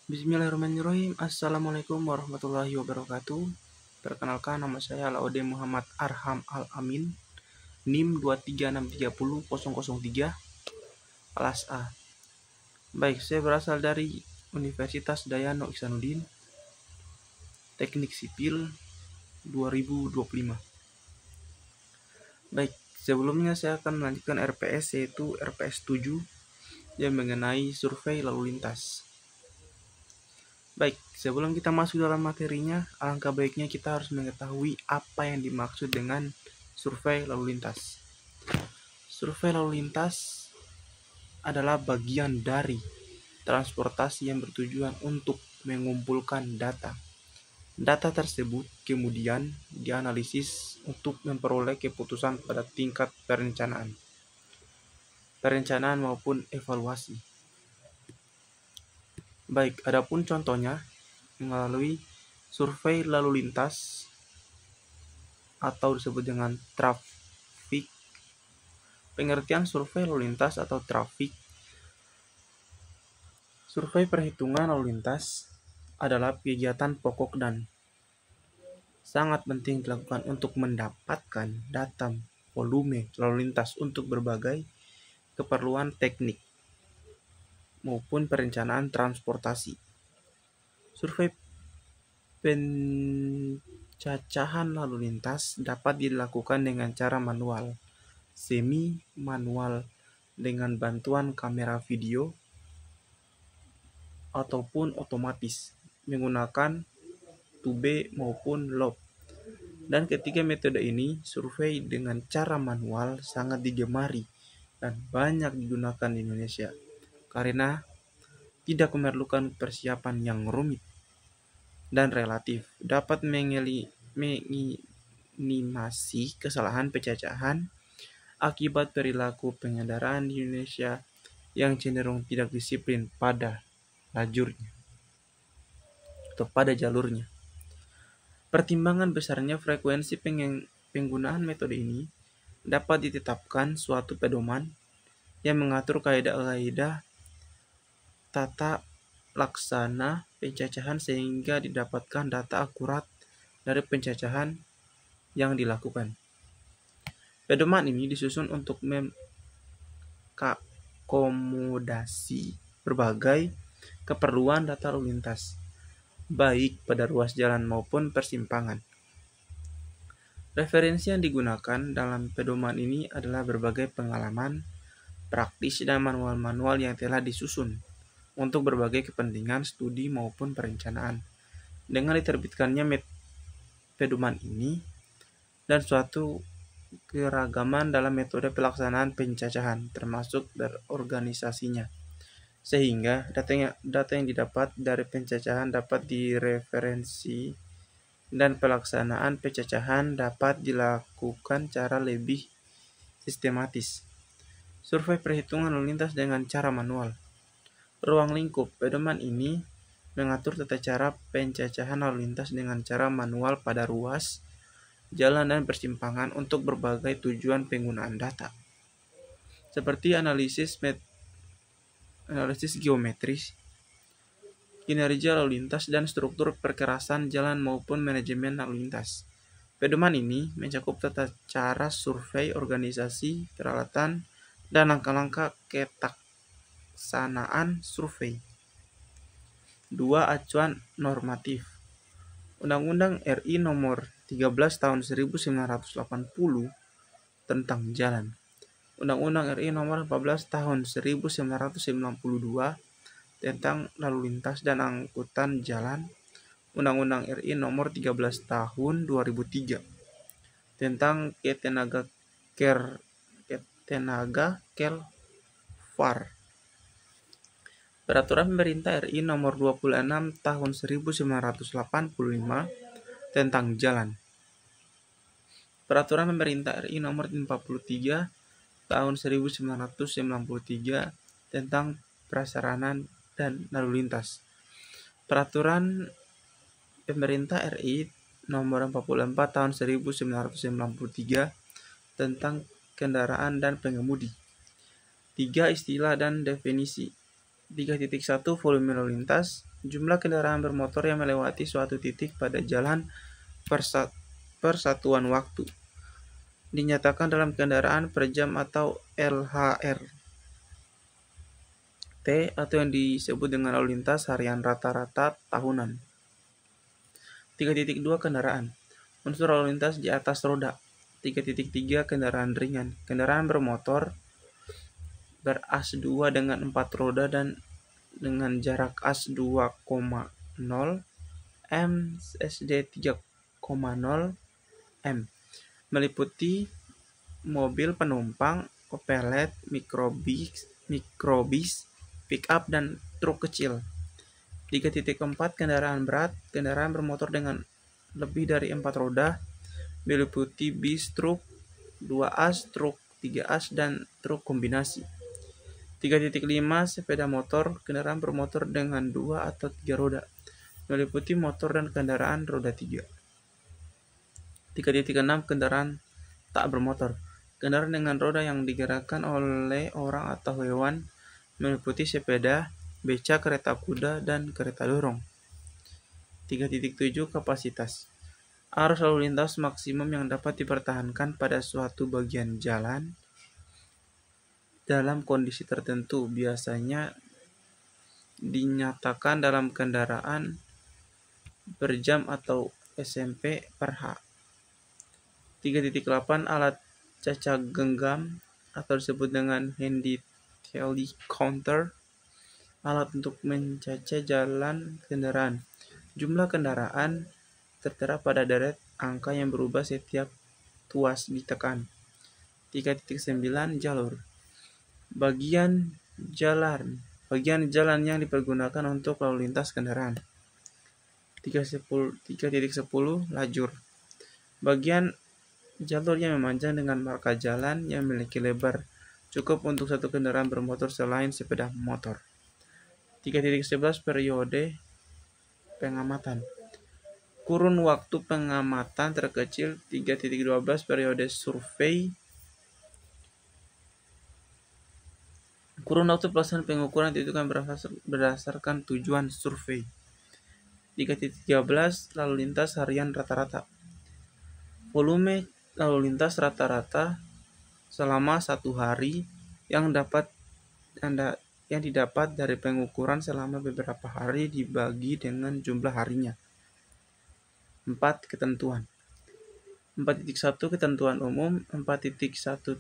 Bismillahirrahmanirrahim. Assalamualaikum warahmatullahi wabarakatuh. Perkenalkan, nama saya Laude Muhammad Arham Al-Amin, NIM 23630.003, kelas A. Baik, saya berasal dari Universitas Dayano Ihsanuddin, Teknik Sipil 2025. Baik, sebelumnya saya akan melanjutkan RPS, yaitu RPS 7 yang mengenai survei lalu lintas. Baik, sebelum kita masuk dalam materinya, alangkah baiknya kita harus mengetahui apa yang dimaksud dengan survei lalu lintas. Survei lalu lintas adalah bagian dari transportasi yang bertujuan untuk mengumpulkan data. Data tersebut kemudian dianalisis untuk memperoleh keputusan pada tingkat perencanaan maupun evaluasi. Baik, adapun contohnya melalui survei lalu lintas atau disebut dengan traffic. Pengertian survei lalu lintas atau traffic. Survei perhitungan lalu lintas adalah kegiatan pokok dan sangat penting dilakukan untuk mendapatkan data volume lalu lintas untuk berbagai keperluan teknik maupun perencanaan transportasi. Survei pencacahan lalu lintas dapat dilakukan dengan cara manual, semi manual dengan bantuan kamera video, ataupun otomatis menggunakan tube maupun loop. Dan ketiga metode ini, survei dengan cara manual sangat digemari dan banyak digunakan di Indonesia karena tidak memerlukan persiapan yang rumit dan relatif dapat minimasi kesalahan pencacahan akibat perilaku pengendaraan di Indonesia yang cenderung tidak disiplin pada jalurnya. Pertimbangan besarnya frekuensi penggunaan metode ini dapat ditetapkan suatu pedoman yang mengatur kaidah-kaidah tata laksana pencacahan sehingga didapatkan data akurat dari pencacahan yang dilakukan. Pedoman ini disusun untuk mengakomodasi berbagai keperluan data lalu lintas, baik pada ruas jalan maupun persimpangan. Referensi yang digunakan dalam pedoman ini adalah berbagai pengalaman praktis dan manual-manual yang telah disusun untuk berbagai kepentingan studi maupun perencanaan. Dengan diterbitkannya pedoman ini dan suatu keragaman dalam metode pelaksanaan pencacahan termasuk organisasinya, sehingga data yang didapat dari pencacahan dapat direferensi dan pelaksanaan pencacahan dapat dilakukan cara lebih sistematis. Survei perhitungan lalu lintas dengan cara manual. Ruang lingkup pedoman ini mengatur tata cara pencacahan lalu lintas dengan cara manual pada ruas jalan dan persimpangan untuk berbagai tujuan penggunaan data, seperti analisis geometris, kinerja lalu lintas, dan struktur perkerasan jalan maupun manajemen lalu lintas. Pedoman ini mencakup tata cara survei, organisasi, peralatan, dan langkah-langkah ketaksanaan survei. 2. Acuan normatif. Undang-Undang RI Nomor 13 Tahun 1980 tentang Jalan. Undang-Undang RI Nomor 14 Tahun 1992 tentang Lalu Lintas dan Angkutan Jalan. Undang-Undang RI Nomor 13 Tahun 2003 tentang Ketenaga-Kerjaan. Peraturan Pemerintah RI Nomor 26 Tahun 1985 tentang Jalan. Peraturan Pemerintah RI Nomor 43 Tahun 1993 tentang Prasarana dan Lalu Lintas. Peraturan Pemerintah RI Nomor 44 Tahun 1993 tentang Kendaraan dan Pengemudi. 3. Istilah dan definisi. 3.1 Volume lalu lintas. Jumlah kendaraan bermotor yang melewati suatu titik pada jalan persatuan waktu dinyatakan dalam kendaraan per jam atau LHRT atau yang disebut dengan lalu lintas harian rata-rata tahunan. 3.2 Kendaraan. Unsur lalu lintas di atas roda. 3.3 Kendaraan ringan. Kendaraan bermotor beras 2 dengan 4 roda dan dengan jarak as 2,0 m SD 3,0 m. Meliputi mobil penumpang, pelet, mikrobis, pick-up, dan truk kecil. 3.4 Kendaraan berat. Kendaraan bermotor dengan lebih dari 4 roda, meliputi bis, truk 2 as, truk 3 as, dan truk kombinasi. 3.5 Sepeda motor. Kendaraan bermotor dengan 2 atau 3 roda, meliputi motor dan kendaraan roda 3. 3.6 Kendaraan tak bermotor. Kendaraan dengan roda yang digerakkan oleh orang atau hewan, meliputi sepeda, beca, kereta kuda, dan kereta dorong. 3.7 Kapasitas. Arus lalu lintas maksimum yang dapat dipertahankan pada suatu bagian jalan dalam kondisi tertentu biasanya dinyatakan dalam kendaraan per jam atau SMP per H. 3.8 Alat cacah genggam atau disebut dengan handy tally counter, alat untuk mencacah jalan kendaraan. Jumlah kendaraan tertera pada deret angka yang berubah setiap tuas ditekan. 3.9 Jalur. Bagian jalan yang dipergunakan untuk lalu lintas kendaraan. 3.10 Lajur. Bagian jalur yang memanjang dengan marka jalan yang memiliki lebar cukup untuk satu kendaraan bermotor selain sepeda motor. 3.11 Periode pengamatan. Kurun waktu pengamatan terkecil. 3.12 Periode survei. Kurun waktu pelaksanaan pengukuran ditentukan berdasarkan tujuan survei. 3.13 Lalu lintas harian rata-rata. Volume lalu lintas rata-rata selama satu hari yang didapat dari pengukuran selama beberapa hari dibagi dengan jumlah harinya. 4. Ketentuan. 4.1 Ketentuan umum. 4.1.1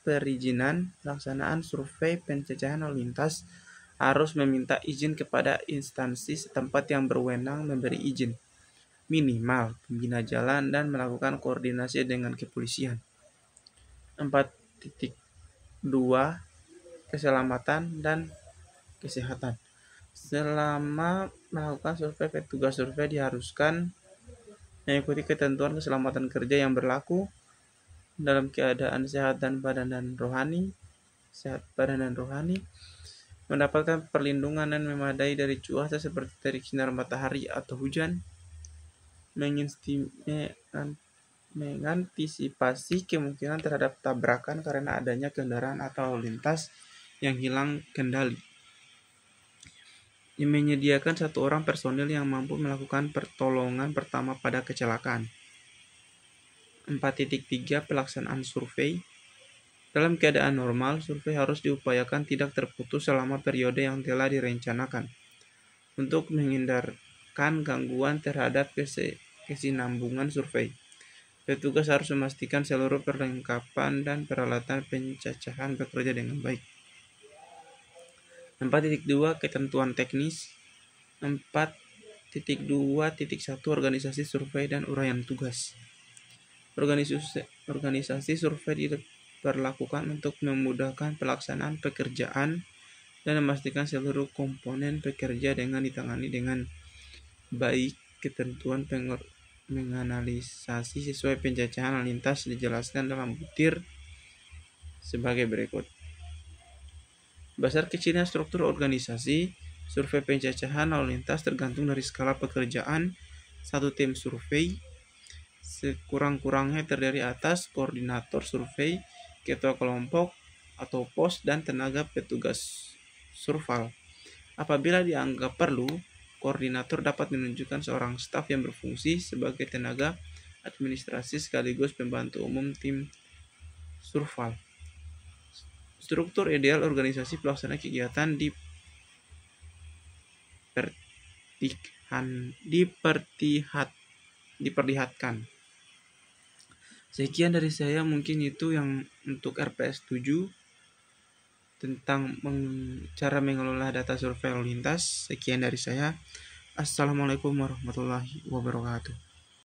Perizinan. Pelaksanaan survei pencacahan lalu lintas harus meminta izin kepada instansi setempat yang berwenang memberi izin, minimal pembina jalan, dan melakukan koordinasi dengan kepolisian. 4.2 Keselamatan dan kesehatan. Selama melakukan survei, petugas survei diharuskan mengikuti ketentuan keselamatan kerja yang berlaku dalam keadaan sehat badan dan rohani, mendapatkan perlindungan dan memadai dari cuaca seperti dari sinar matahari atau hujan, mengantisipasi kemungkinan terhadap tabrakan karena adanya kendaraan atau lalu lintas yang hilang kendali, menyediakan satu orang personil yang mampu melakukan pertolongan pertama pada kecelakaan. 4.3 Pelaksanaan survei. Dalam keadaan normal, survei harus diupayakan tidak terputus selama periode yang telah direncanakan. Untuk menghindarkan gangguan terhadap kesinambungan survei, petugas harus memastikan seluruh perlengkapan dan peralatan pencacahan bekerja dengan baik. 4.2 Ketentuan teknis. 4.2.1 Organisasi survei dan uraian tugas. Organisasi survei diperlakukan untuk memudahkan pelaksanaan pekerjaan dan memastikan seluruh komponen pekerja dengan ditangani dengan baik. Ketentuan menganalisasi sesuai pencacahan lalu lintas dijelaskan dalam butir sebagai berikut. Besar kecilnya struktur organisasi survei pencacahan lalu lintas tergantung dari skala pekerjaan satu tim survei. Sekurang-kurangnya terdiri atas koordinator survei, ketua kelompok atau pos, dan tenaga petugas surval. Apabila dianggap perlu, koordinator dapat menunjukkan seorang staf yang berfungsi sebagai tenaga administrasi sekaligus pembantu umum tim surval. Struktur ideal organisasi pelaksana kegiatan diperlihatkan. Sekian dari saya, mungkin itu yang untuk RPS 7 tentang cara mengelola data survei lalu lintas. Sekian dari saya. Assalamualaikum warahmatullahi wabarakatuh.